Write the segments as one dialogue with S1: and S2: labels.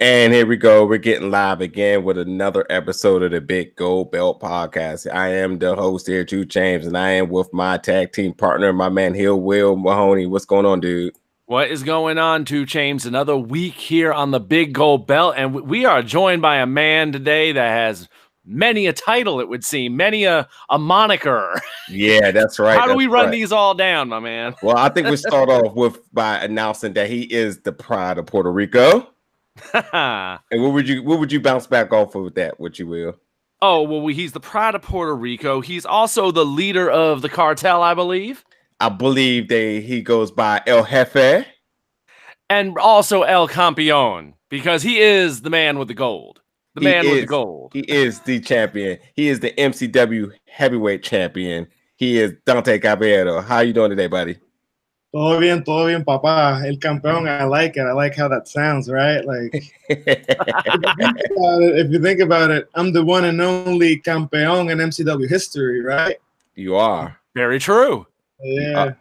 S1: And here we go. We're getting live again with another episode of the Big Gold Belt Podcast. I am the host here, 2 Chains, and I am with my tag team partner, my man Hill Will Mahoney. What's going on, dude?
S2: What is going on, 2 Chains? Another week here on the Big Gold Belt, and we are joined by a man today that has many a title, it would seem, many a moniker.
S1: Yeah, that's right.
S2: How do we run these all down, my man?
S1: Well, I think we start off by announcing that he is the pride of Puerto Rico. And what would you bounce back off of that, what you will?
S2: Oh, well, he's the pride of Puerto Rico. He's also the leader of the cartel, I believe.
S1: I believe he goes by El Jefe.
S2: And also El Campeón, because he is the man with the gold. The man with the gold.
S1: He is the champion. He is the MCW Heavyweight Champion. He is Dante Caballero. How you doing today, buddy?
S3: Todo bien, papá. El campeón, I like it. I like how that sounds, right? Like, if you think about it, I'm the one and only campeón in MCW history, right?
S1: You are.
S2: Very true.
S3: Yeah.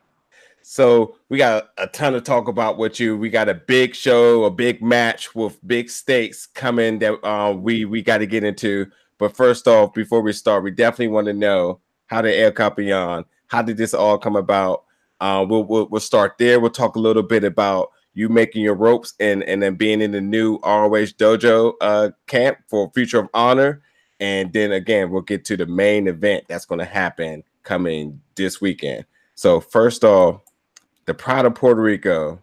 S1: So we got a ton to talk about with you. We got a big show, a big match with big stakes coming that we got to get into. But first off, before we start, we definitely want to know how did El Campeón, how did this all come about? We'll start there. We'll talk a little bit about you making your ropes and then being in the new ROH Dojo camp for Future of Honor. And then again, we'll get to the main event that's going to happen coming this weekend. So first off, the Pride of Puerto Rico.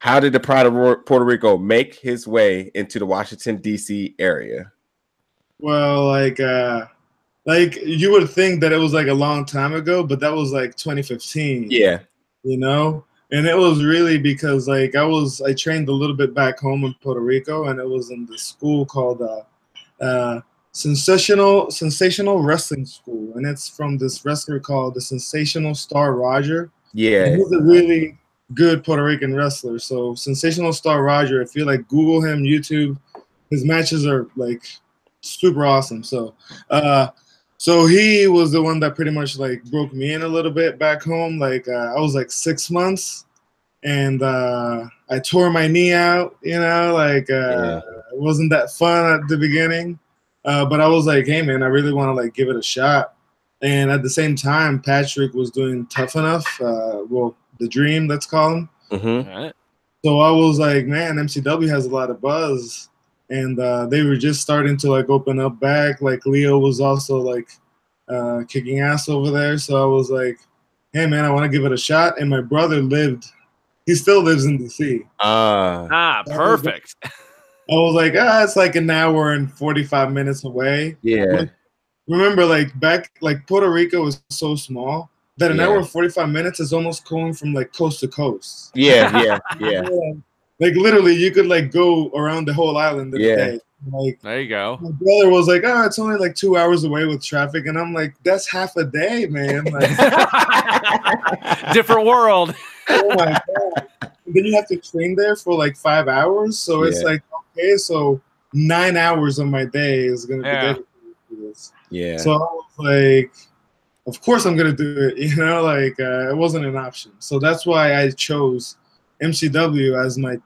S1: How did the Pride of Puerto Rico make his way into the Washington D.C. area?
S3: Well, like you would think that it was like a long time ago, but that was like 2015.
S1: Yeah.
S3: You know? And it was really because like I trained a little bit back home in Puerto Rico, and it was in the school called Sensational Wrestling School, and it's from this wrestler called the Sensational Star Roger.
S1: Yeah,
S3: and he's a really good Puerto Rican wrestler. So Sensational Star Roger, if you like Google him, YouTube, his matches are like super awesome. So so he was the one that pretty much like broke me in a little bit back home. Like I was like 6 months, and I tore my knee out. You know, like it wasn't that fun at the beginning. But I was like, hey, man, I really want to like give it a shot. And at the same time, Patrick was doing Tough Enough. Well, the Dream, let's call him.
S1: Mm-hmm.
S2: All right.
S3: So I was like, man, MCW has a lot of buzz. And they were just starting to like open up back. Like Lio was also like kicking ass over there. So I was like, hey, man, I want to give it a shot. And my brother he still lives in D.C.
S2: Perfect.
S3: I was like, it's like an hour and 45 minutes away.
S1: Yeah.
S3: But remember, like back, like Puerto Rico is so small that an hour and 45 minutes is almost going from like coast to coast.
S1: Yeah.
S3: Like literally, you could like go around the whole island in a day. Like
S2: there you go.
S3: My brother was like, it's only like 2 hours away with traffic, and I'm like, that's half a day, man. Like,
S2: different world.
S3: Oh my god! And then you have to train there for like 5 hours, so it's like. Okay, so 9 hours of my day is gonna be dedicated to this.
S1: Yeah.
S3: So I was like, of course I'm gonna do it. You know, like it wasn't an option. So that's why I chose MCW as my,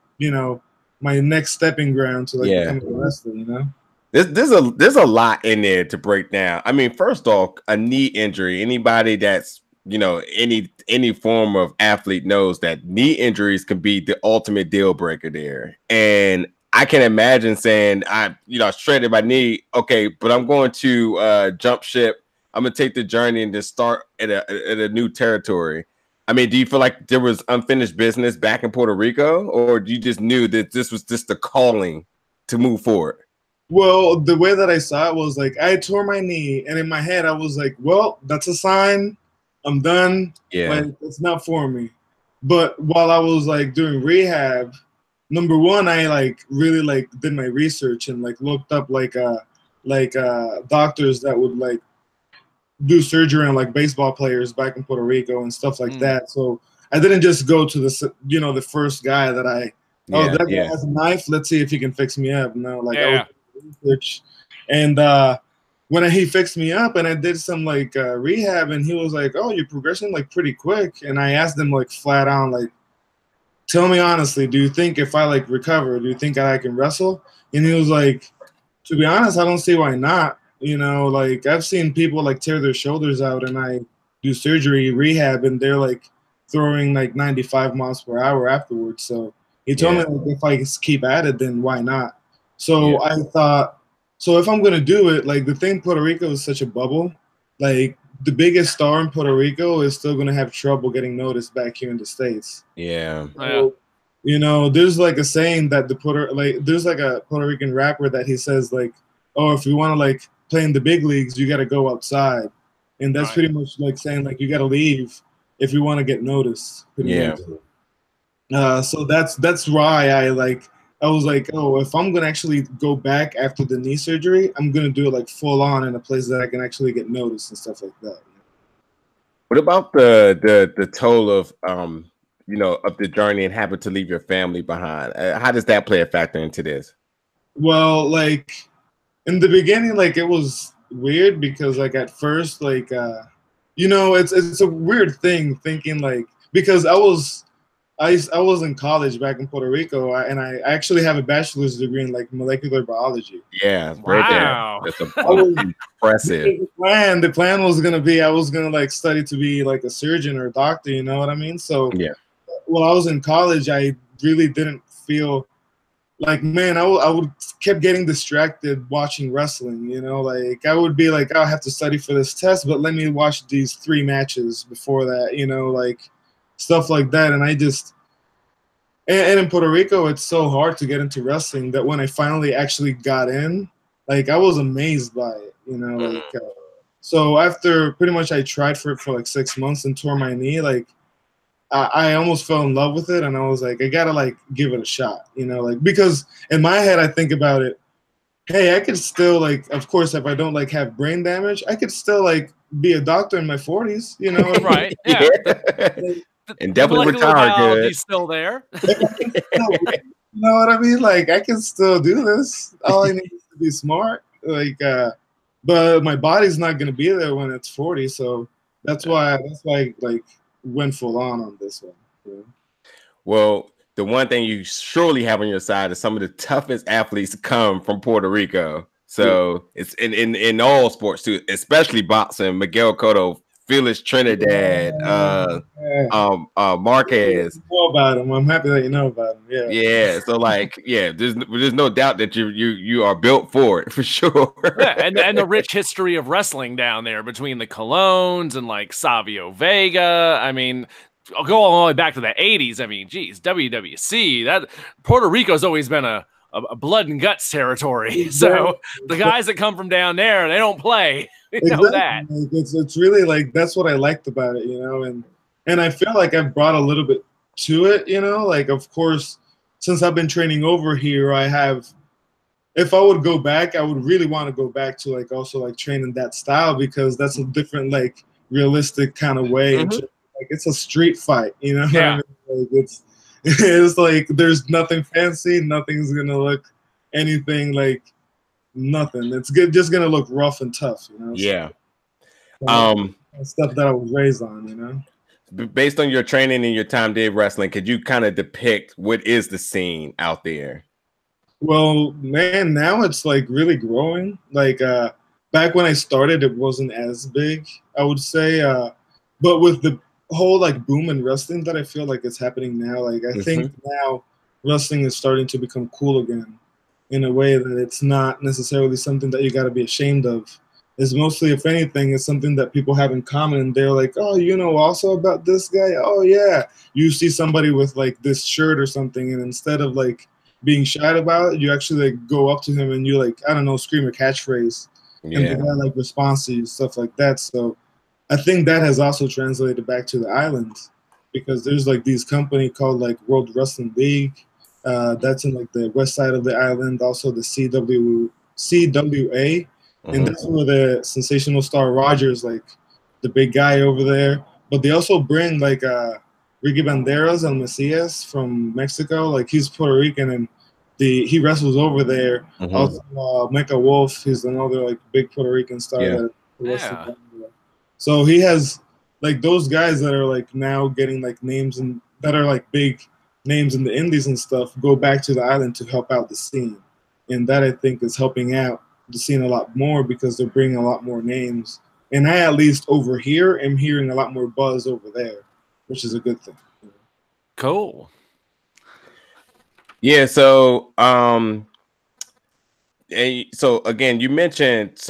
S3: my next stepping ground to like become a wrestler. You know.
S1: There's a lot in there to break down. I mean, first off, a knee injury. Anybody that's any form of athlete knows that knee injuries can be the ultimate deal breaker there. And I can imagine saying, I shredded my knee. Okay, but I'm going to jump ship. I'm going to take the journey and just start at a new territory. I mean, do you feel like there was unfinished business back in Puerto Rico, or you just knew that this was just the calling to move forward?
S3: Well, the way that I saw it was like I tore my knee, and in my head I was like, well, that's a sign. I'm done.
S1: Yeah.
S3: Like, it's not for me. But while I was like doing rehab, number one, I like really like did my research and like looked up like doctors that would like do surgery on like baseball players back in Puerto Rico and stuff like that. So I didn't just go to the first guy that that guy has a knife. Let's see if he can fix me up. No, like I was research, and when he fixed me up and I did some like rehab, and he was like, "Oh, you're progressing like pretty quick." And I asked him like flat out, like, tell me honestly, do you think if I like recover, do you think I can wrestle? And he was like, to be honest, I don't see why not. You know, like I've seen people like tear their shoulders out and I do surgery, rehab, and they're like throwing like 95 miles per hour afterwards. So he told me like, if I keep at it, then why not? So I thought, so if I'm gonna do it, like the thing, Puerto Rico is such a bubble. Like the biggest star in Puerto Rico is still gonna have trouble getting noticed back here in the States.
S1: Yeah.
S3: So, you know, there's like a saying that there's like a Puerto Rican rapper that he says like, oh, if you want to like play in the big leagues, you got to go outside, and that's pretty much like saying like you got to leave if you want to get noticed. Much. So that's why I was like, oh, if I'm gonna actually go back after the knee surgery, I'm gonna do it like full on in a place that I can actually get noticed and stuff like that.
S1: What about the toll of you know, of the journey and having to leave your family behind? How does that play a factor into this?
S3: Well, like in the beginning, like it was weird because like at first, like you know, it's a weird thing thinking like, because I was in college back in Puerto Rico, and I actually have a bachelor's degree in like molecular biology.
S1: Yeah,
S2: wow,
S1: that's impressive.
S3: The plan was gonna be I was gonna like study to be like a surgeon or a doctor. You know what I mean? So while I was in college, I really didn't feel like, man, I would kept getting distracted watching wrestling. You know, like I would be like, oh, I have to study for this test, but let me watch these 3 matches before that. You know, like stuff like that. And I just, and in Puerto Rico, it's so hard to get into wrestling that when I finally actually got in, like I was amazed by it. You know, like so after pretty much I tried for it for like 6 months and tore my knee, like. I almost fell in love with it, and I was like, I gotta like give it a shot, you know, like because in my head I think about it, hey, I could still like, of course, if I don't like have brain damage, I could still like be a doctor in my 40s, you know,
S2: right? Yeah,
S1: and definitely retire good.
S2: He's still there.
S3: You know what I mean? Like I can still do this. All I need is to be smart, like, but my body's not gonna be there when it's 40, so that's why like. Went full on this one. Yeah.
S1: Well, the one thing you surely have on your side is some of the toughest athletes come from Puerto Rico. So it's in all sports too, especially boxing. Miguel Cotto, Felix Trinidad, Marquez.
S3: You know about him. I'm happy that you know about him. Yeah.
S1: Yeah. So like, yeah, there's no doubt that you are built for it for sure.
S2: Yeah, and the rich history of wrestling down there between the Colones and like Savio Vega. I mean, I'll go all the way back to the 80s. I mean, geez, WWC. That Puerto Rico's always been a blood and guts territory. So the guys that come from down there, they don't play. You know that.
S3: It's really like that's what I liked about it, you know, and I feel like I've brought a little bit to it, you know, like of course, since I've been training over here, I have. If I would go back, I would really want to go back to like also like training that style because that's a different like realistic kind of way.
S1: Mm-hmm.
S3: Like it's a street fight, you know.
S2: Yeah.
S3: I mean? Like it's like there's nothing fancy, nothing's gonna look anything like nothing. It's just gonna look rough and tough, you know.
S1: Yeah.
S3: So, stuff that I was raised on, you know.
S1: Based on your training and your time did wrestling, could you kind of depict what is the scene out there?
S3: Well, man, now it's like really growing. Like back when I started, it wasn't as big, I would say. But with the whole like boom in wrestling that I feel like it's happening now, like I think now wrestling is starting to become cool again in a way that it's not necessarily something that you got to be ashamed of. It's mostly, if anything, it's something that people have in common, and they're like, oh, you know also about this guy? Oh, yeah. You see somebody with like this shirt or something, and instead of like being shy about it, you actually like go up to him and you like, I don't know, scream a catchphrase. Yeah. And the guy like responds to you, stuff like that. So I think that has also translated back to the island because there's like these company called like World Wrestling League. That's in like the west side of the island. Also the CWA. And that's where the sensational star Rogers, like the big guy over there. But they also bring like Ricky Banderas and Macias from Mexico. Like he's Puerto Rican and he wrestles over there. Also Mecha Wolf, he's another like big Puerto Rican star that wrestles over there. So he has like those guys that are like now getting like names and that are like big names in the indies and stuff go back to the island to help out the scene. And that, I think, is helping out the scene a lot more because they're bringing a lot more names. And I, at least over here, am hearing a lot more buzz over there, which is a good thing.
S2: Cool.
S1: Yeah, so so again, you mentioned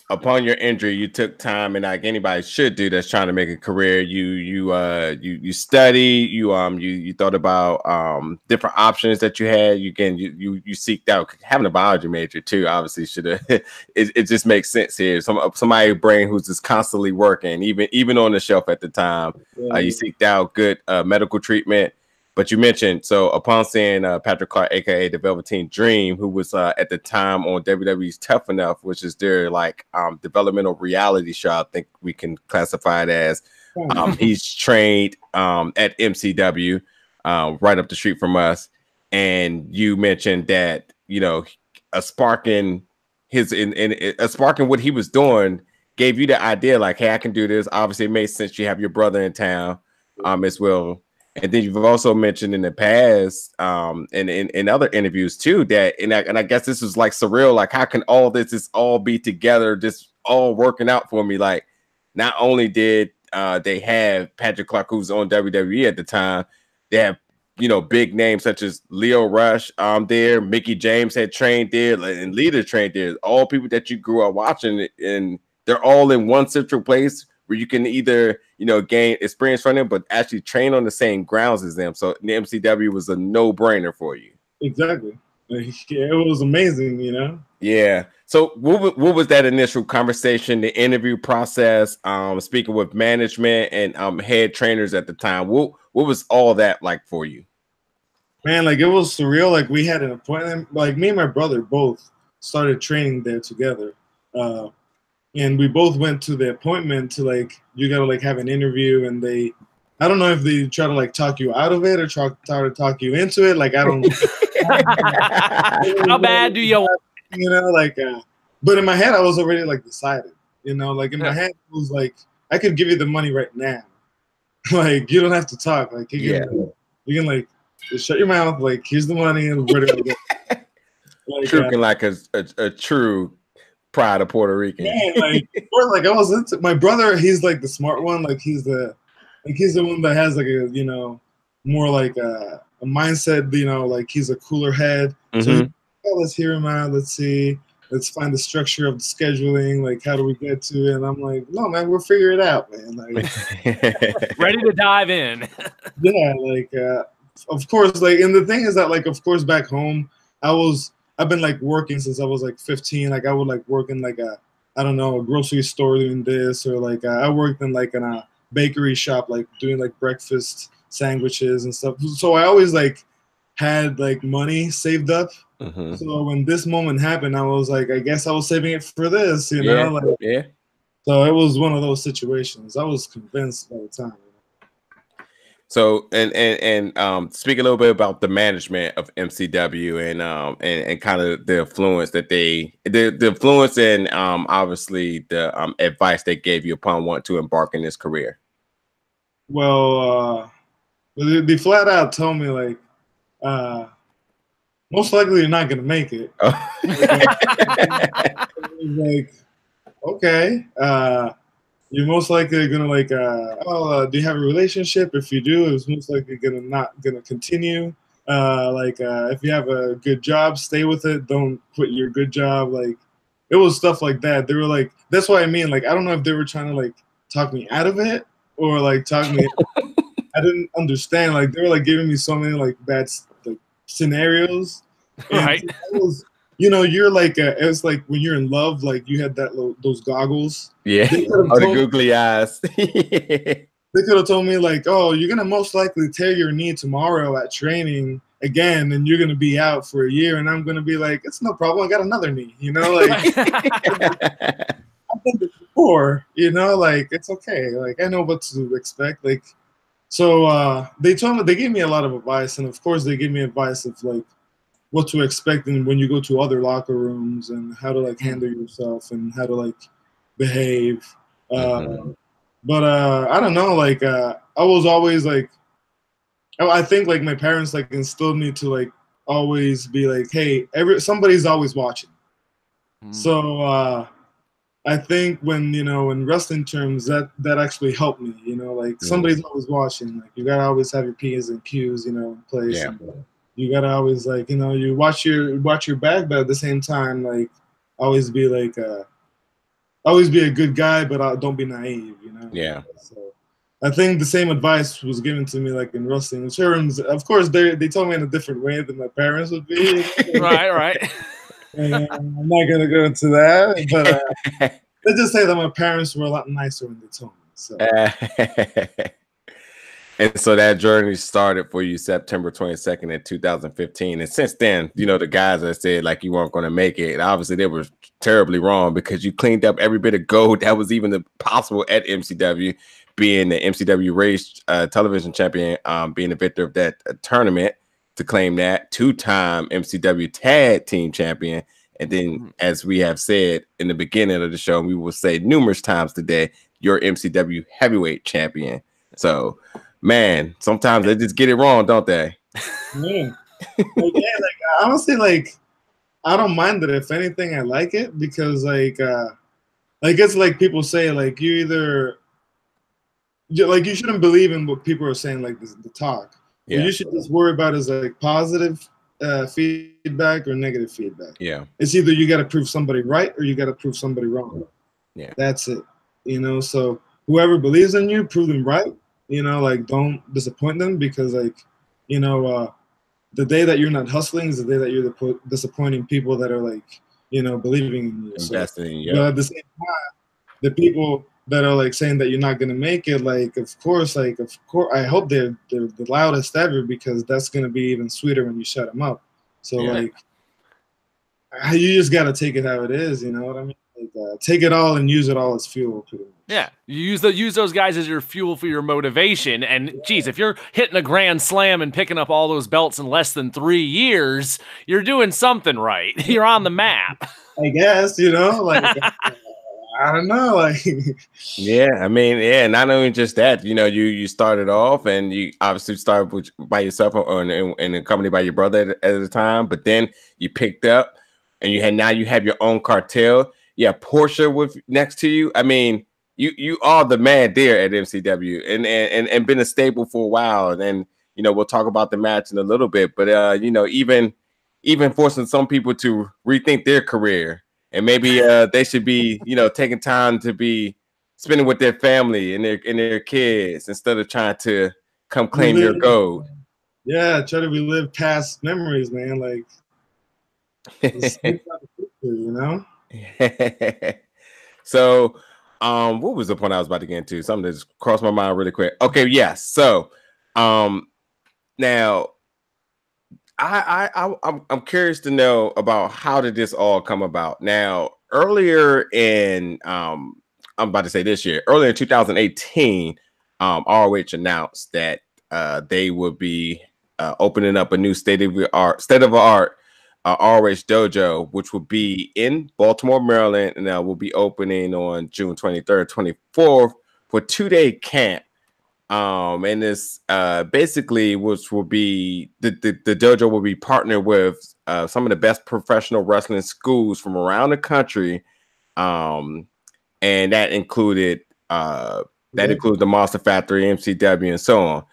S1: upon your injury, you took time, and like anybody should do that's trying to make a career. You study, you thought about different options that you had. You seeked out having a biology major too. Obviously, should have. It just makes sense here. Somebody brain who's just constantly working, even on the shelf at the time. You seeked out good medical treatment. But you mentioned, so upon seeing Patrick Clark, aka the Velveteen Dream, who was at the time on WWE's Tough Enough, which is their like developmental reality show, I think we can classify it as. He's trained at MCW, right up the street from us. And you mentioned that, you know, a spark in what he was doing gave you the idea, like, hey, I can do this. Obviously, it made sense. You have your brother in town as well. And then you've also mentioned in the past, and in other interviews too, that and I guess this was like surreal. Like, how can all this all be together, just all working out for me? Like, not only did they have Patrick Clark, who's on WWE at the time, they have, you know, big names such as Lio Rush there, Mickey James had trained there, and Lita trained there. All people that you grew up watching, and they're all in one central place where you can either, you know, gain experience from them, but actually train on the same grounds as them. So the MCW was a no-brainer for you.
S3: Exactly. It was amazing, you know?
S1: Yeah. So what was that initial conversation, the interview process, speaking with management and head trainers at the time? What was all that like for you?
S3: Man, like, it was surreal. Like, we had an appointment. Like, me and my brother both started training there together. And we both went to the appointment to, like, you got to, like, have an interview. And I don't know if they try to, like, talk you out of it or try to talk you into it. Like, I don't know.
S2: How bad do you want?
S3: You know, like, but in my head, I was already, like, decided. You know, like, in my head, it was like, I could give you the money right now. Like, you don't have to talk. Like, you can, like, just shut your mouth. Like, here's the money and where to go. Like,
S1: like a true pride of Puerto Rican.
S3: Man, like, I was into my brother. He's like the smart one. Like, he's the one that has like a, you know, more like a mindset. You know, like, he's a cooler head. So let's hear him out. Let's see. Let's find the structure of the scheduling. Like, how do we get to it? And I'm like, no, man, we'll figure it out, man. Like,
S2: ready to dive in.
S3: Yeah, like, of course, like, and the thing is that, like, of course, back home, I've been like working since I was like 15. Like, I would like work in like a grocery store doing this, or like I worked in like in a bakery shop, like doing like breakfast sandwiches and stuff. So I always like had like money saved up. So when this moment happened, I was like, I guess I was saving it for this, you know? Like, so it was one of those situations. I was convinced by the time.
S1: So and speak a little bit about the management of MCW and kind of the influence that the influence and obviously the advice they gave you upon wanting to embark in this career.
S3: Well, they flat out told me, like, most likely you're not gonna make it. Like, okay. You're most likely gonna like, do you have a relationship? If you do, it's most likely not gonna continue. If you have a good job, stay with it. Don't quit your good job. Like, it was stuff like that. They were like, that's what I mean. Like, I don't know if they were trying to like talk me out of it or like talk me. I didn't understand. Like, they were like giving me so many like bad like scenarios.
S2: Right.
S3: You know, you're like, it's like when you're in love, like you had those goggles.
S1: Yeah, the googly eyes.
S3: They could have told me like, oh, you're going to most likely tear your knee tomorrow at training again, and you're going to be out for a year. And I'm going to be like, it's no problem. I got another knee, you know? Like, I've done this before, you know? Like, it's okay. Like, I know what to expect. Like, so they gave me a lot of advice. And, of course, they gave me advice of, like, what to expect and when you go to other locker rooms and how to like handle yourself and how to like behave. But I don't know, like I was always like I think like my parents like instilled me to like always be like, hey, somebody's always watching. So I think when in wrestling terms that actually helped me. Like somebody's always watching. Like you gotta always have your P's and Q's in place.
S1: Yeah.
S3: And you gotta always like you watch your back, but at the same time like always be like always be a good guy, but don't be naive.
S1: Yeah.
S3: So I think the same advice was given to me like in wrestling. In terms, of course, they told me in a different way than my parents would be.
S2: Right.
S3: And I'm not gonna go into that, but let's just say that my parents were a lot nicer when they told me. So.
S1: And so that journey started for you September 22nd in 2015. And since then, the guys that said like you weren't going to make it, obviously they were terribly wrong because you cleaned up every bit of gold that was even possible at MCW, being the MCW Race television champion, being the victor of that tournament to claim that, two-time MCW tag team champion. And then, as we have said in the beginning of the show, we will say numerous times today, you're MCW Heavyweight Champion. So, man, sometimes they just get it wrong, don't they?
S3: Yeah. Like honestly, like I don't mind it. If anything, I like it because like it's like people say like you shouldn't believe in what people are saying like the talk. Yeah. What you should just worry about is like positive feedback or negative feedback.
S1: Yeah.
S3: It's either you got to prove somebody right or you got to prove somebody wrong.
S1: Yeah.
S3: That's it. So whoever believes in you, prove them right. Like don't disappoint them because like, the day that you're not hustling is the day that you're disappointing people that are like, believing in you.
S1: Investing in you.
S3: But at the same time, the people that are like saying that you're not gonna make it, like of course, I hope they're the loudest ever because that's gonna be even sweeter when you shut them up. So like, you just gotta take it how it is. You know what I mean? Like, take it all and use it all as fuel. Pretty much.
S2: Yeah, you use those guys as your fuel for your motivation. And geez, if you're hitting a grand slam and picking up all those belts in less than 3 years, you're doing something right. You're on the map.
S3: I guess like. I don't know, like
S1: yeah, I mean, yeah, not only just that, you started off and you obviously started by yourself and accompanied by your brother at the time, but then you picked up and you have your own cartel. Yeah, Portia with next to you. I mean, you are the man there at MCW and been a staple for a while. And we'll talk about the match in a little bit, but even forcing some people to rethink their career. And maybe they should be, taking time to be spending with their family and their kids instead of trying to come claim your gold.
S3: Yeah, try to relive past memories, man. Like,
S1: So, what was the point I was about to get into? Something that just crossed my mind really quick. Okay, yes. So, now. I'm curious to know about how did this all come about. Now, earlier in I'm about to say this year, earlier in 2018, ROH announced that they would be opening up a new state of the art ROH dojo, which will be in Baltimore, Maryland, and will be opening on June 23rd, 24th for 2-day camp. And this basically, which will be the dojo will be partnered with some of the best professional wrestling schools from around the country, and that included the Monster Factory, MCW, and so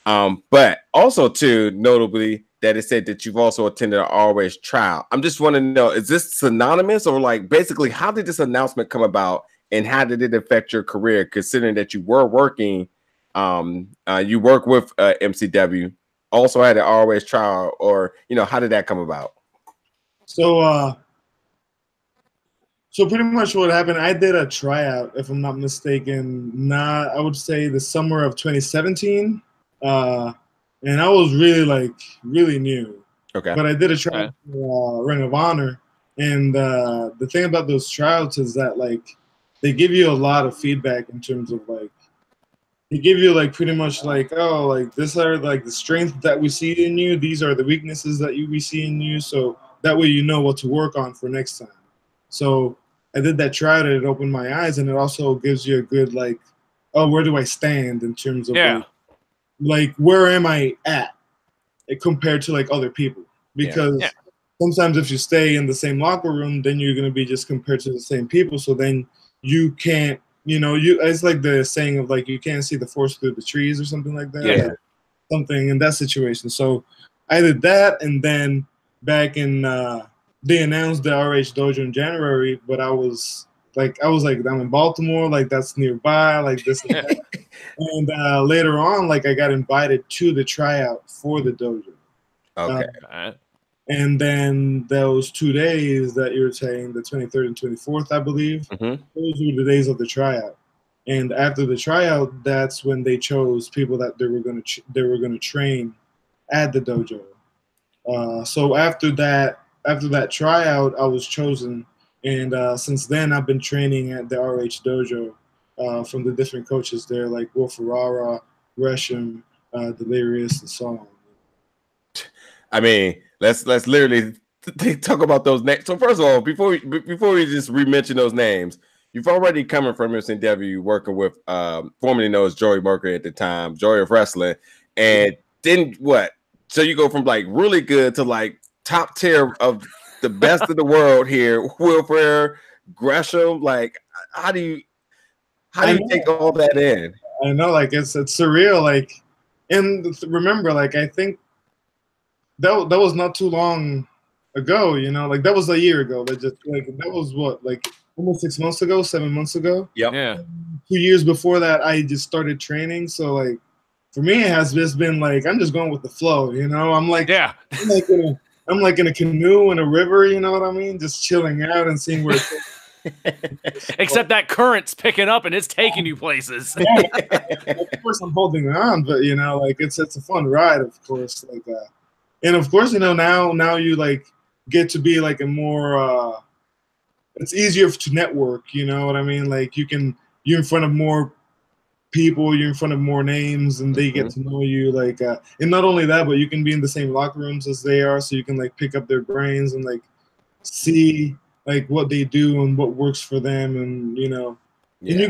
S1: on. But also too notably that it said that you've also attended an ROH trial. I'm just want to know, is this synonymous or like basically how did this announcement come about and how did it affect your career, considering that you were working? You work with MCW, also had an ROH trial, or how did that come about?
S3: So pretty much what happened, I did a tryout, if I'm not mistaken, I would say the summer of 2017, and I was really new.
S1: Okay,
S3: but I did a tryout for Ring of Honor, and the thing about those tryouts is that like they give you a lot of feedback in terms of like. They give you like pretty much like, oh, like this are like the strengths that we see in you. These are the weaknesses that we see in you. So that way you know what to work on for next time. So I did that tryout and it opened my eyes, and it also gives you a good like, oh, where do I stand in terms of like, like where am I at compared to like other people? Because sometimes if you stay in the same locker room, then you're gonna be just compared to the same people. So then you can't, it's like the saying of like you can't see the forest through the trees or something like that.
S1: Yeah.
S3: Something in that situation. So I did that, and then back in they announced the RH Dojo in January, but I was like I'm in Baltimore, like that's nearby, like this and that. And later on, like I got invited to the tryout for the dojo.
S1: Okay.
S3: And then those 2 days that you were saying, the 23rd and 24th, I believe, those were the days of the tryout. And after the tryout, that's when they chose people that they were going to train at the dojo. So after that tryout, I was chosen, and since then I've been training at the RH dojo from the different coaches there, like Will Ferrara, Gresham, Delirious, and so on.
S1: I mean, let's literally talk about those names. So first of all, before we just re-mention those names, you've already coming from MCW working with formerly known as Joey Mercury at the time, Joy of Wrestling, and then what? So you go from like really good to like top tier of the best of the world here. Will Ferrara, Gresham, like how do you take all that in?
S3: I know, like it's surreal, like, and remember, like I think that was not too long ago, like that was a year ago. That was what, like almost 6 months ago, 7 months ago.
S1: Yep.
S2: Yeah.
S3: 2 years before that, I just started training. So like for me, it has just been like I'm just going with the flow. I'm like, I'm like in a canoe in a river. You know what I mean? Just chilling out and seeing where it's
S2: Except that current's picking up and it's taking you places.
S3: Of course, I'm holding on, but like it's a fun ride, of course. Like, and of course, now you like get to be like a more. It's easier to network. You know what I mean? Like you're in front of more people, you're in front of more names, and they get to know you. Like, and not only that, but you can be in the same locker rooms as they are, so you can like pick up their brains and like see like what they do and what works for them, and and you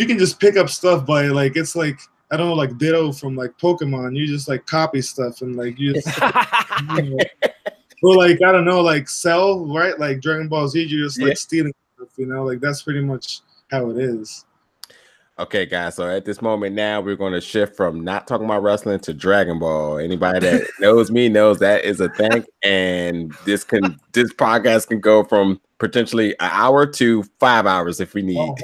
S3: can just pick up stuff by like it's like I don't know, like Ditto from like Pokemon. You just like copy stuff and like you just or like I don't know, like Cell, right? Like Dragon Ball Z, you're just like stealing stuff, like that's pretty much how it is.
S1: Okay, guys. So at this moment now, we're going to shift from not talking about wrestling to Dragon Ball. Anybody that knows me knows that is a thing, and this podcast can go from potentially an hour to 5 hours if we need.
S3: Oh,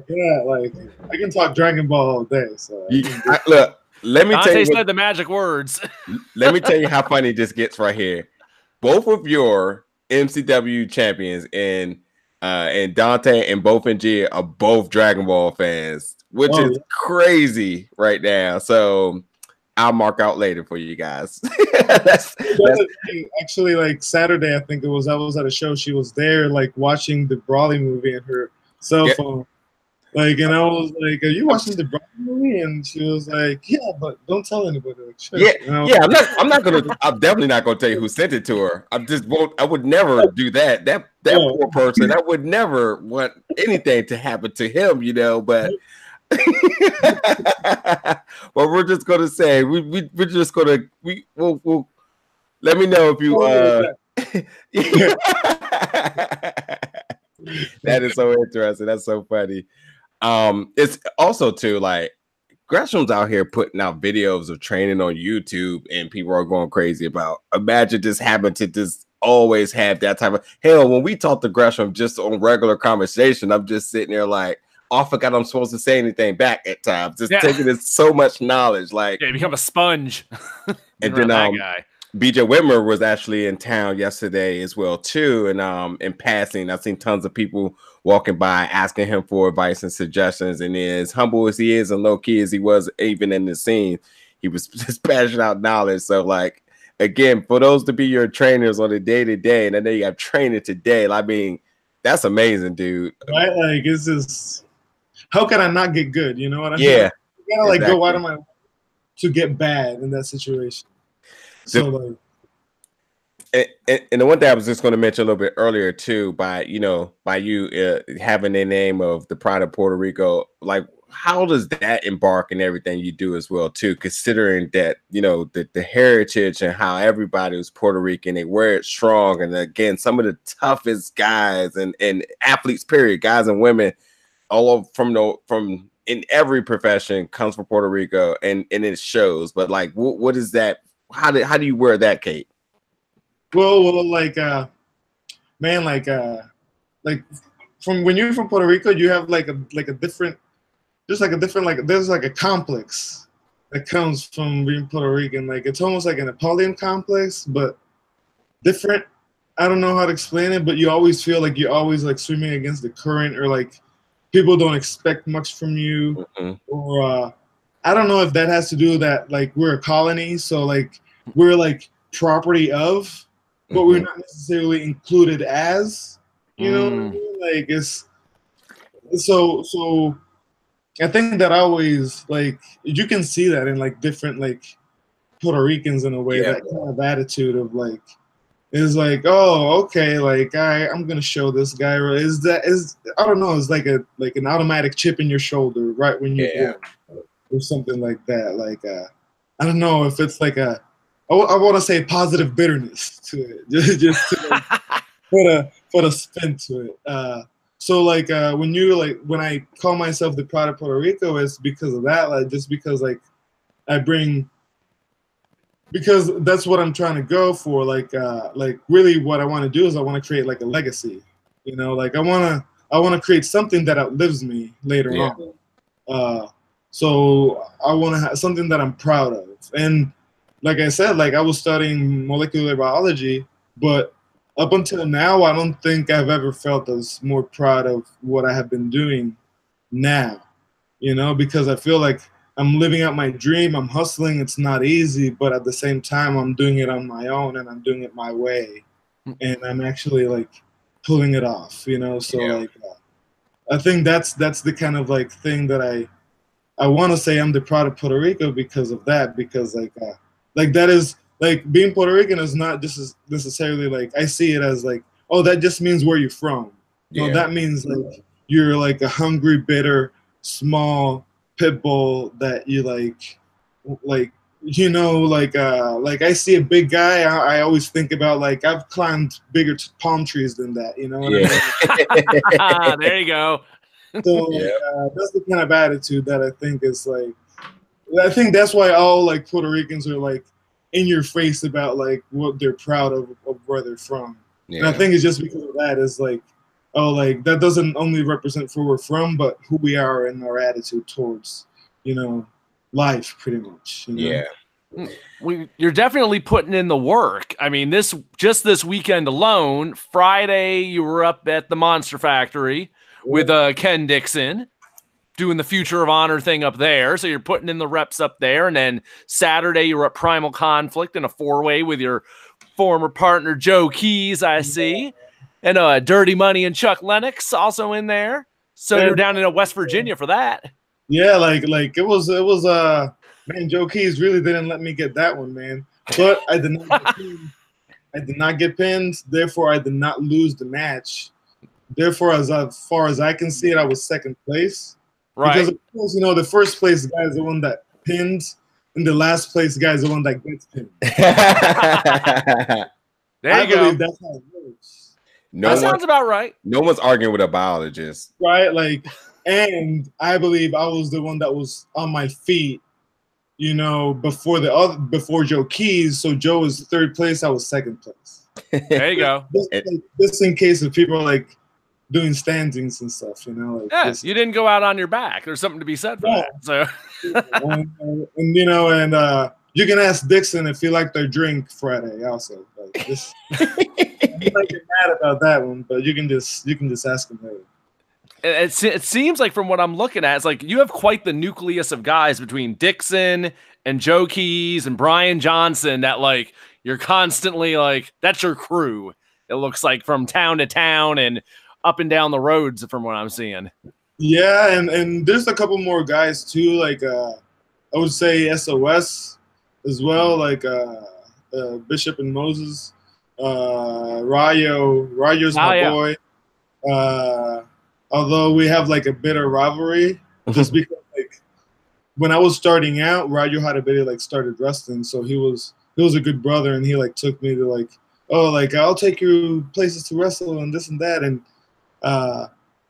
S3: yeah, like I can talk Dragon Ball all day. So
S1: look, let me
S2: Dante
S1: tell you.
S2: Said the magic words.
S1: Let me tell you how funny this gets right here. Both of your MCW champions and Dante and both NG are both Dragon Ball fans, which is crazy right now. So I'll mark out later for you guys. that's
S3: actually like Saturday, I think it was. I was at a show. She was there, like watching the Brawley movie on her cell phone. Like, and I was like, "Are you watching the Brawley movie?" And she was like, "Yeah, but don't tell anybody." Like, sure.
S1: I'm definitely not gonna tell you who sent it to her. I would never do that. That poor person. I would never want anything to happen to him, But well, we're just gonna say we're just gonna we'll let me know if you That is so interesting. That's so funny. It's also too like Gresham's out here putting out videos of training on YouTube, and people are going crazy about. Imagine just having to just always have that type of hell. When we talk to Gresham just on regular conversation, I'm just sitting there like, I forgot I'm supposed to say anything back at times. Just taking in so much knowledge, like
S2: you become a sponge.
S1: And then that guy. BJ Whitmer was actually in town yesterday as well too, and in passing, I've seen tons of people walking by asking him for advice and suggestions. And as humble as he is and low key as he was, even in the scene, he was just passing out knowledge. So, like again, for those to be your trainers on a day to day, and then you have training today, I mean, that's amazing, dude.
S3: Right? Like, it's just how can I not get good? You know what I mean?
S1: Yeah,
S3: you gotta like go out of my way to get bad in that situation. So,
S1: and the one thing I was just going to mention a little bit earlier too, by you having the name of the Pride of Puerto Rico, like how does that embark in everything you do as well too, considering that, you know, the heritage and how everybody was Puerto Rican, they wear it strong, and again, some of the toughest guys and athletes, period, guys and women, all of from in every profession comes from Puerto Rico, and it shows. But like, what is that? How do you wear that, Kate?
S3: Well, like man, like from when you're from Puerto Rico, you have like a different, there's like a complex that comes from being Puerto Rican. Like it's almost like an Napoleon complex, but different. I don't know how to explain it, but you always feel like you're always like swimming against the current, or like people don't expect much from you, or I don't know if that has to do with that. Like we're a colony, so like we're like property of, but we're not necessarily included as. You know what I mean? Like it's so. I think that always, like, you can see that in like different like Puerto Ricans in a way, that kind of attitude of like, is like, oh, okay, like I'm gonna show this guy. Or is I don't know, it's like an automatic chip in your shoulder right when you're born, or something like that. Like I don't know if it's like I want to say positive bitterness to it, just to like, put a spin to it. So like when I call myself the pride of Puerto Rico, it's because of that, like just because like because that's what I'm trying to go for. Like really what I want to do is I want to create like a legacy, you know, like I want to create something that outlives me later on. So I want to have something that I'm proud of. And like I said, like I was studying molecular biology, but up until now, I don't think I've ever felt as more proud of what I have been doing now, you know, because I feel like I'm living out my dream. I'm hustling. It's not easy, but at the same time, I'm doing it on my own, and I'm doing it my way, and I'm actually like pulling it off, you know. So like, I think that's the kind of like thing that I want to say I'm the pride of Puerto Rico because of that, because like that is. Like being Puerto Rican is not just necessarily like, I see it as like, oh, that just means where you're from. No, that means like you're like a hungry, bitter, small pit bull that you like you know, like I see a big guy, I always think about like I've climbed bigger palm trees than that, you know what
S2: I mean? There you go.
S3: So that's the kind of attitude that I think is like, I think that's why all like Puerto Ricans are like in your face about like what they're proud of where they're from. And I think it's just because of that, is like, oh, like that doesn't only represent where we're from, but who we are and our attitude towards, you know, life, pretty much. You know?
S2: You're definitely putting in the work. I mean, this weekend alone, Friday you were up at the Monster Factory with Ken Dixon, doing the Future of Honor thing up there. So you're putting in the reps up there. And then Saturday you were at Primal Conflict in a 4-way with your former partner, Joe Keys, I see. And Dirty Money and Chuck Lennox also in there. So you're down in West Virginia for that.
S3: Yeah, like it was man, Joe Keys really didn't let me get that one, man. But I did not get pinned. I did not get pinned, therefore I did not lose the match. Therefore, as far as I can see it, I was second place. Right. Because of course, you know, the first place guy is the one that pins, and the last place guy is the one that gets pinned.
S2: There you go.
S3: I believe that's how it works.
S2: That sounds about right.
S1: No one's arguing with a biologist.
S3: Right, like, and I believe I was the one that was on my feet, you know, before Joe Keys. So Joe was third place, I was second place.
S2: There you go.
S3: Just in case if people are like doing standings and stuff, you know. Like
S2: you didn't go out on your back. There's something to be said for that. So,
S3: and you know, and you can ask Dixon if he liked their drink Friday. Also, like, just, he might get mad about that one, but you can just ask him later.
S2: It seems like from what I'm looking at, it's like you have quite the nucleus of guys between Dixon and Joe Keys and Brian Johnson that like you're constantly like, that's your crew. It looks like from town to town and up and down the roads from what I'm seeing.
S3: Yeah, and there's a couple more guys too, like I would say SOS as well, like Bishop and Moses, Rayo's my boy. Although we have like a bitter rivalry, just because when I was starting out, Rayo had already like started wrestling, so he was a good brother, and he like took me to like, oh, like I'll take you places to wrestle and this and that, and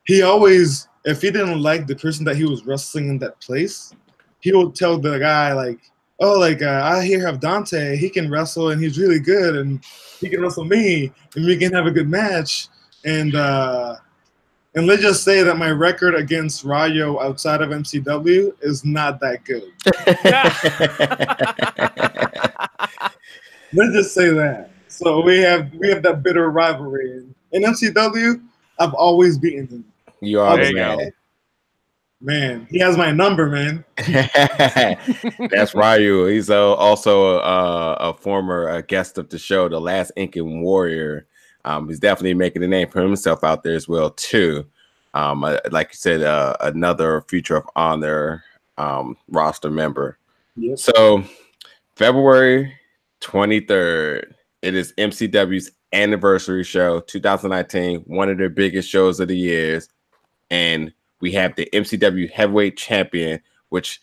S3: he always, if he didn't like the person that he was wrestling in that place, he would tell the guy like, oh, like I here have Dante, he can wrestle and he's really good, and he can wrestle me, and we can have a good match, and let's just say that my record against Rayo outside of MCW is not that good. Let's just say that. So we have that bitter rivalry. In MCW, I've always beaten him.
S1: You are the man.
S3: Man, he has my number, man.
S1: That's Ryu. He's also a former guest of the show, The Last Incan Warrior. He's definitely making a name for himself out there as well, too. Like you said, another Future of Honor roster member.
S3: Yep.
S1: So February 23rd, it is MCW's anniversary show, 2019, one of their biggest shows of the years. And we have the MCW Heavyweight Champion, which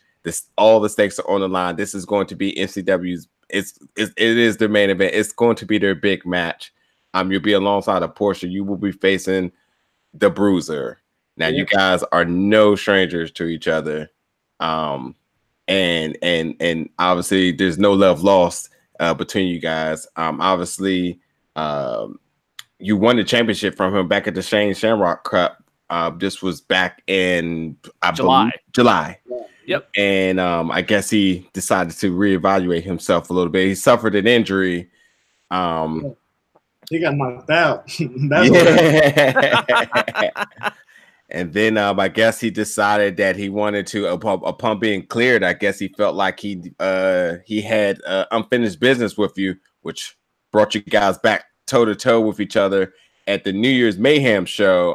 S1: all the stakes are on the line. This is going to be MCW's, it is their main event. It's going to be their big match. You'll be alongside of Puerto. You will be facing the Bruiser. Now, you guys are no strangers to each other. And obviously there's no love lost between you guys. Obviously, you won the championship from him back at the Shane Shamrock Cup. This was back in
S2: July.
S1: Yep. And I guess he decided to reevaluate himself a little bit. He suffered an injury.
S3: He got knocked out.
S1: And then I guess he decided that he wanted to, upon being cleared, I guess he felt like he had unfinished business with you, which brought you guys back toe-to-toe with each other at the New Year's Mayhem show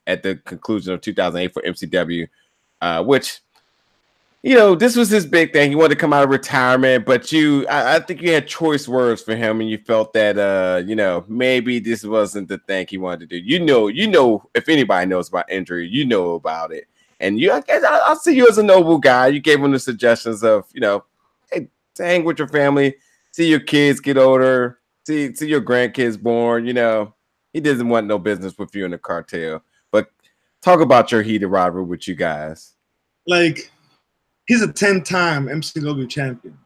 S1: at the conclusion of 2008 for MCW, which, you know, this was his big thing. He wanted to come out of retirement, but I think you had choice words for him, and you felt that, you know, maybe this wasn't the thing he wanted to do. You know, if anybody knows about injury, you know about it. And I guess I'll see you as a noble guy. You gave him the suggestions of, you know, hey, to hang with your family, see your kids get older, see your grandkids born. You know, he doesn't want no business with you in the cartel. But talk about your heated rivalry with you guys.
S3: Like, he's a 10-time MCW champion.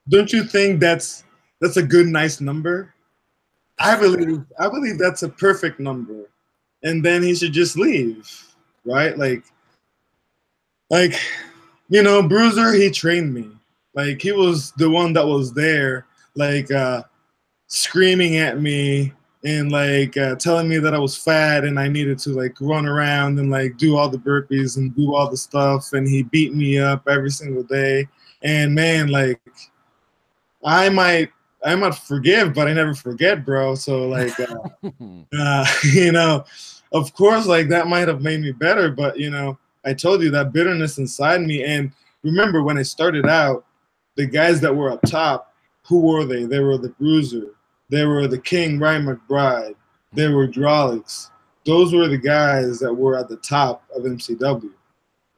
S3: Don't you think that's a good, nice number? I believe that's a perfect number. And then he should just leave, right? Like, you know, Bruiser, he trained me. Like, he was the one that was there, like, screaming at me and like telling me that I was fat and I needed to like run around and like do all the burpees and do all the stuff, and he beat me up every single day. And man, like I might forgive, but I never forget, bro. So like you know, of course, like that might have made me better, but you know, I told you that bitterness inside me. And remember when I started out, the guys that were up top, who were they? They were the Bruiser. They were the King, Ryan McBride. They were Hydraulics. Those were the guys that were at the top of MCW,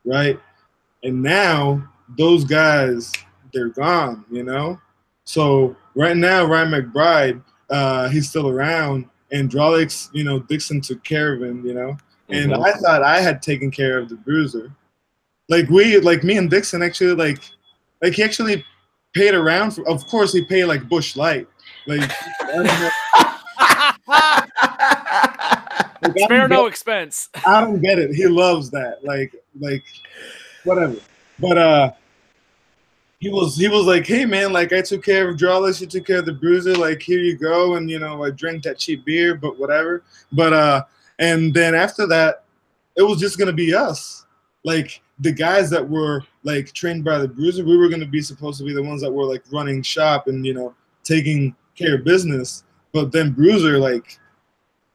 S3: right? And now those guys, they're gone, you know? So right now, Ryan McBride, he's still around. And Hydraulics, you know, Dixon took care of him, you know? And I thought I had taken care of the Bruiser. Like me and Dixon actually, like he actually paid around for, of course he paid like Bush Light. Like,
S2: spare no expense.
S3: I don't get it. He loves that. Like whatever. But he was like, hey man, like I took care of Hydraulics, you took care of the Bruiser, like here you go. And you know, I drank that cheap beer, but whatever. But and then after that, it was just gonna be us. Like the guys that were like trained by the Bruiser, we were gonna be supposed to be the ones that were like running shop and, you know, taking care of business. But then Bruiser, like,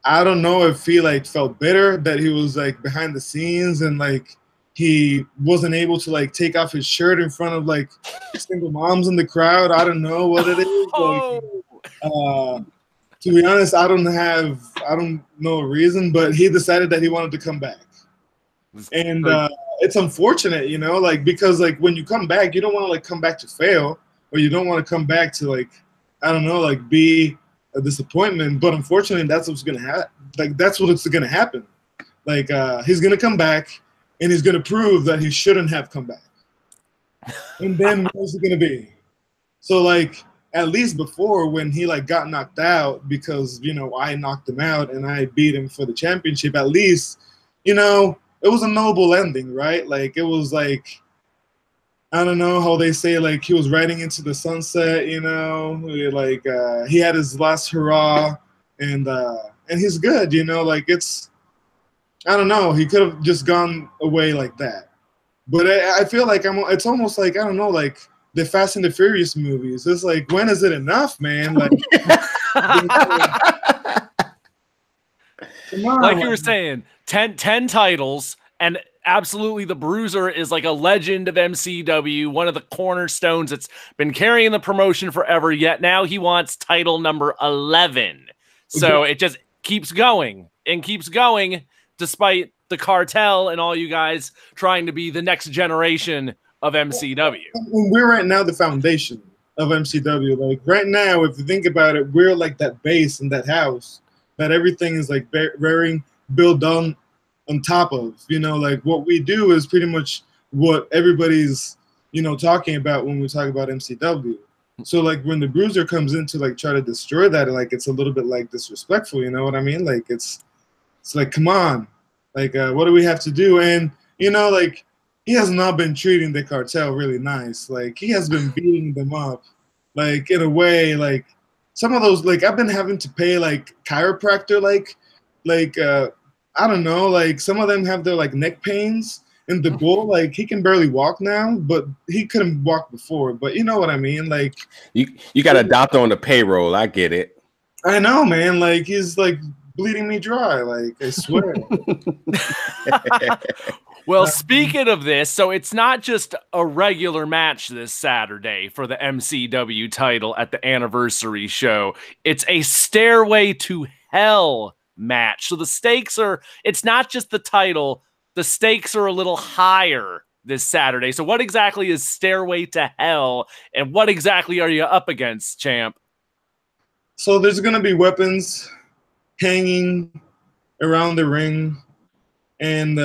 S3: I don't know if he like felt bitter that he was like behind the scenes and like he wasn't able to like take off his shirt in front of like single moms in the crowd. I don't know what it is. Like, to be honest, I don't know a reason, but he decided that he wanted to come back. And it's unfortunate, you know, like because like when you come back, you don't want to like come back to fail, or you don't want to come back to like, I don't know, like be a disappointment. But unfortunately, that's what's gonna happen. Like that's what's gonna happen. Like he's gonna come back and he's gonna prove that he shouldn't have come back. And then what's it gonna be? So like at least before when he like got knocked out because you know I knocked him out and I beat him for the championship, at least, you know, it was a noble ending, right? Like it was like, I don't know how they say, like he was riding into the sunset, you know, like he had his last hurrah, and he's good, you know, like it's, I don't know, he could have just gone away like that. But I feel like it's almost like, I don't know, like the Fast and the Furious movies. It's like, when is it enough, man? Like, come on,
S2: like you were saying, 10 titles, and absolutely the Bruiser is like a legend of MCW, one of the cornerstones. It's been carrying the promotion forever, yet now he wants title number 11. So it just keeps going and keeps going, despite the cartel and all you guys trying to be the next generation of MCW.
S3: We're right now the foundation of MCW. Like right now, if you think about it, we're like that base in that house that everything is like very built on top of. You know, like what we do is pretty much what everybody's, you know, talking about when we talk about MCW. So like when the Bruiser comes in to like try to destroy that, like it's a little bit like disrespectful. You know what I mean? Like it's like, come on, like what do we have to do? And you know, like he has not been treating the cartel really nice. Like he has been beating them up, like in a way, like some of those, like I've been having to pay like chiropractor, like I don't know, like some of them have their like neck pains. And the bull, like he can barely walk now, but he couldn't walk before. But you know what I mean? Like
S1: you got a doctor on the payroll. I get it.
S3: I know, man. Like he's like bleeding me dry. Like I swear.
S2: Well, speaking of this, so it's not just a regular match this Saturday for the MCW title at the anniversary show. It's a Stairway to Hell match. So the stakes are, it's not just the title. The stakes are a little higher this Saturday. So what exactly is Stairway to Hell, and what exactly are you up against, champ?
S3: So there's going to be weapons hanging around the ring, and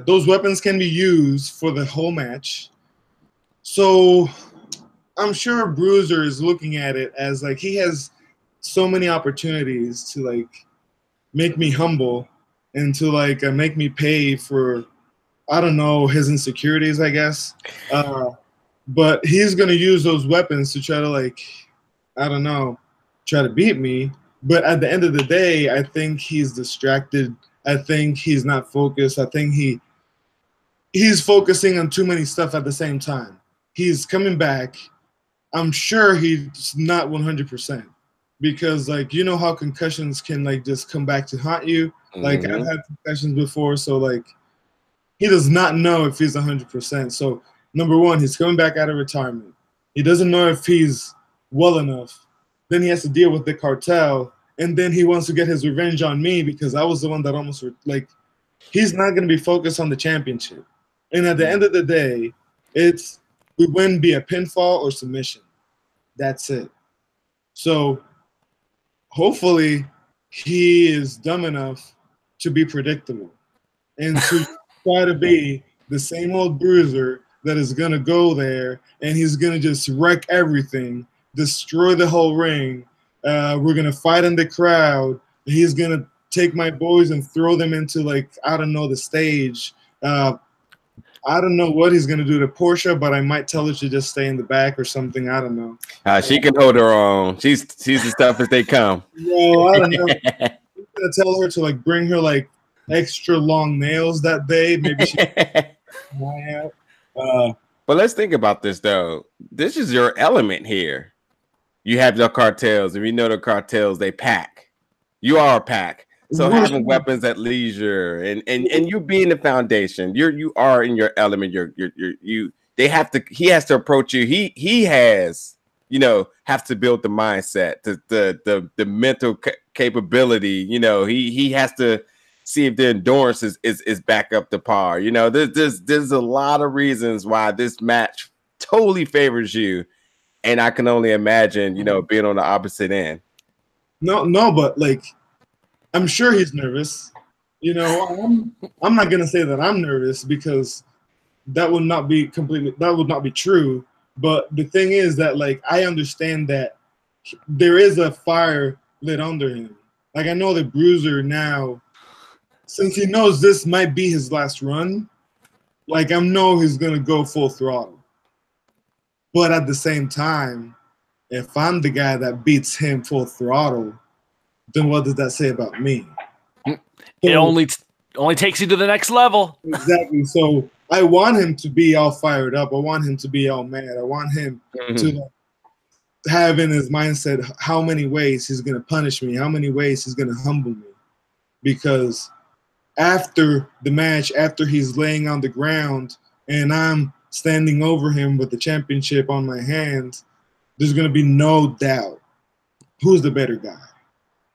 S3: those weapons can be used for the whole match. So I'm sure Bruiser is looking at it as like he has so many opportunities to like make me humble and to like make me pay for, I don't know, his insecurities, I guess. But he's going to use those weapons to try to like, I don't know, try to beat me. But at the end of the day, I think he's distracted. I think he's not focused. I think he's focusing on too many stuff at the same time. He's coming back. I'm sure he's not 100%. Because like, you know how concussions can like just come back to haunt you. Like I've had concussions before, so like he does not know if he's 100%. So number one, he's coming back out of retirement. He doesn't know if he's well enough. Then he has to deal with the cartel, and then he wants to get his revenge on me because I was the one that almost like. He's not going to be focused on the championship, and at the end of the day, it's we win via pinfall or submission. That's it. So hopefully he is dumb enough to be predictable and to try to be the same old Bruiser that is going to go there and he's going to just wreck everything, destroy the whole ring. We're going to fight in the crowd. He's going to take my boys and throw them into, like, I don't know, the stage. I don't know what he's going to do to Portia, but I might tell her to just stay in the back or something. I don't know.
S1: She can hold her own. She's the stuff as they come.
S3: No, I don't know. I'm going to tell her to, like, bring her, like, extra long nails that day. Maybe she
S1: but let's think about this, though. This is your element here. You have the cartels, and we know the cartels, they pack. You are a pack. So having weapons at leisure and you being the foundation, you are in your element. He has to approach you. He has, have to build the mindset, the mental capability. He has to see if the endurance is back up to par. You know, there's a lot of reasons why this match totally favors you, and I can only imagine, you know, being on the opposite end.
S3: No, but like, I'm sure he's nervous. You know, I'm not gonna say that I'm nervous because that would not be true. But the thing is that, like, I understand that there is a fire lit under him. Like, I know the Bruiser now, since he knows this might be his last run, like, I know he's gonna go full throttle. But at the same time, if I'm the guy that beats him full throttle, then what does that say about me?
S2: It only takes you to the next level.
S3: Exactly. So I want him to be all fired up. I want him to be all mad. I want him to have in his mindset how many ways he's going to punish me, how many ways he's going to humble me. Because after the match, after he's laying on the ground and I'm standing over him with the championship on my hands, there's going to be no doubt who's the better guy.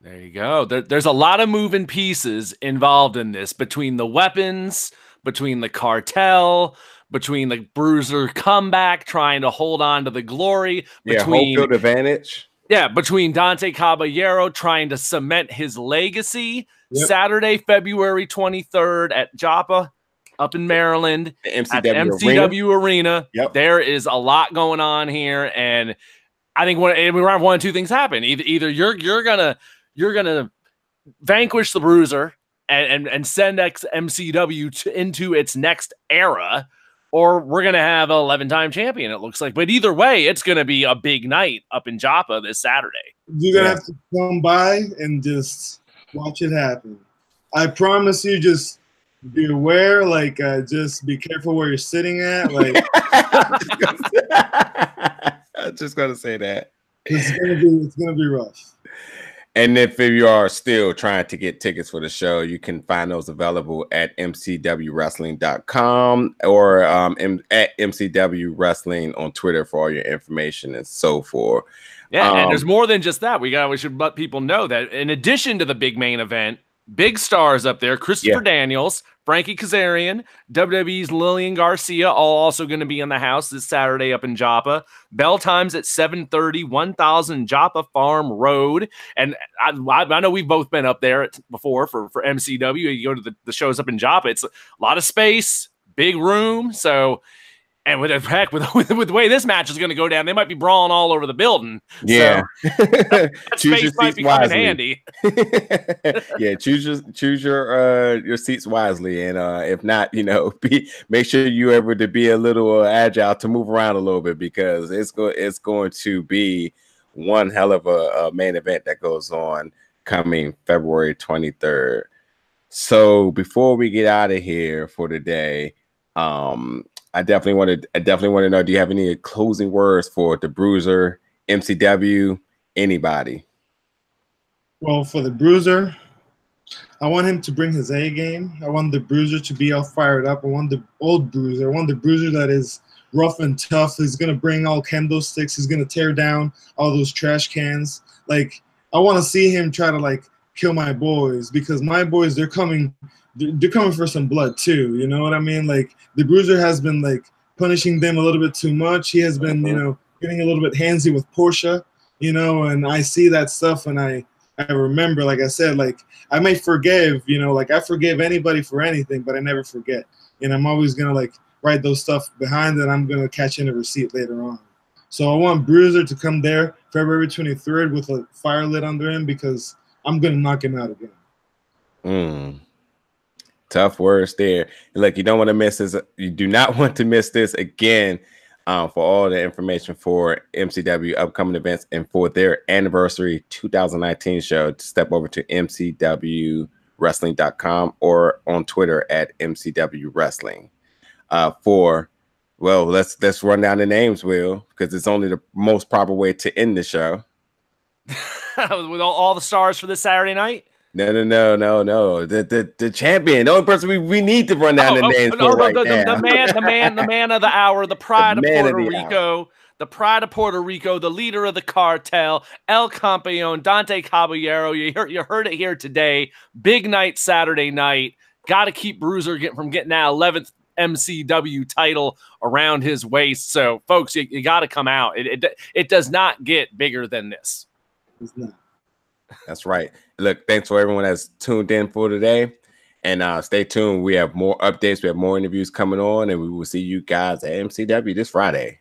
S2: There you go. There's a lot of moving pieces involved in this, between the weapons, between the cartel, between the Bruiser comeback, trying to hold on to the glory.
S1: Home field advantage.
S2: Yeah, between Dante Caballero trying to cement his legacy. Yep. Saturday, February 23rd at Joppa up in Maryland at the MCW Arena.
S1: Yep.
S2: There is a lot going on here, and I think we're gonna have one of two things happen. Either you're gonna vanquish the Bruiser and send MCW into its next era, or we're gonna have an 11-time champion, it looks like. But either way, it's gonna be a big night up in Joppa this Saturday.
S3: You're gonna have to come by and just watch it happen. I promise you, just be aware, like, just be careful where you're sitting at. Like,
S1: I'm just gonna say that
S3: it's gonna be rough.
S1: And if you are still trying to get tickets for the show, you can find those available at mcwwrestling.com or at MCW Wrestling on Twitter for all your information and so forth.
S2: Yeah, and there's more than just that. We should let people know that in addition to the big main event, big stars up there: Christopher Daniels, Frankie Kazarian, WWE's Lillian Garcia, all also going to be in the house this Saturday up in Joppa. Bell times at 7:30, 1000 Joppa Farm Road. And I know we've both been up there before for MCW. You go to the shows up in Joppa. It's a lot of space, big room. So, and with the way this match is going to go down, they might be brawling all over the building.
S1: Yeah,
S2: so that space might be coming handy.
S1: Yeah, choose your seats wisely, and if not, make sure you're able to be a little agile to move around a little bit, because it's going to be one hell of a main event that goes on coming February 23rd. So before we get out of here for today, I definitely want to know, do you have any closing words for the Bruiser, MCW, anybody?
S3: Well, for the Bruiser, I want him to bring his A game. I want the Bruiser to be all fired up. I want the old Bruiser. I want the Bruiser that is rough and tough. He's going to bring all kendo sticks. He's going to tear down all those trash cans. Like, I want to see him try to, like, kill my boys, because my boys, they're coming for some blood too. You know what I mean? Like, the Bruiser has been, like, punishing them a little bit too much. He has been, getting a little bit handsy with Portia, and I see that stuff, and I remember, like I said, like, I may forgive, like, I forgive anybody for anything, but I never forget. And I'm always going to, like, write those stuff behind that I'm going to catch in a receipt later on. So I want Bruiser to come there February 23rd with a fire lit under him, because I'm going to knock him out again.
S1: Tough words there. Look, you don't want to miss this. You do not want to miss this again. For all the information for MCW upcoming events and for their anniversary 2019 show, step over to mcwwrestling.com or on Twitter at MCW Wrestling. Let's run down the names, Will, because it's only the most proper way to end the show.
S2: With all the stars for this Saturday night?
S1: No. The champion, the only person we need to run down the names for right now.
S2: The man of the hour, the pride of Puerto Rico, the pride of Puerto Rico, the leader of the cartel, El Campeon, Dante Caballero. You heard it here today. Big night Saturday night. Got to keep Bruiser from getting that 11th MCW title around his waist. So, folks, you got to come out. It does not get bigger than this.
S3: It's not.
S1: That's right. Look, thanks for everyone that's tuned in for today. And stay tuned. We have more updates. We have more interviews coming on. And we will see you guys at MCW this Friday.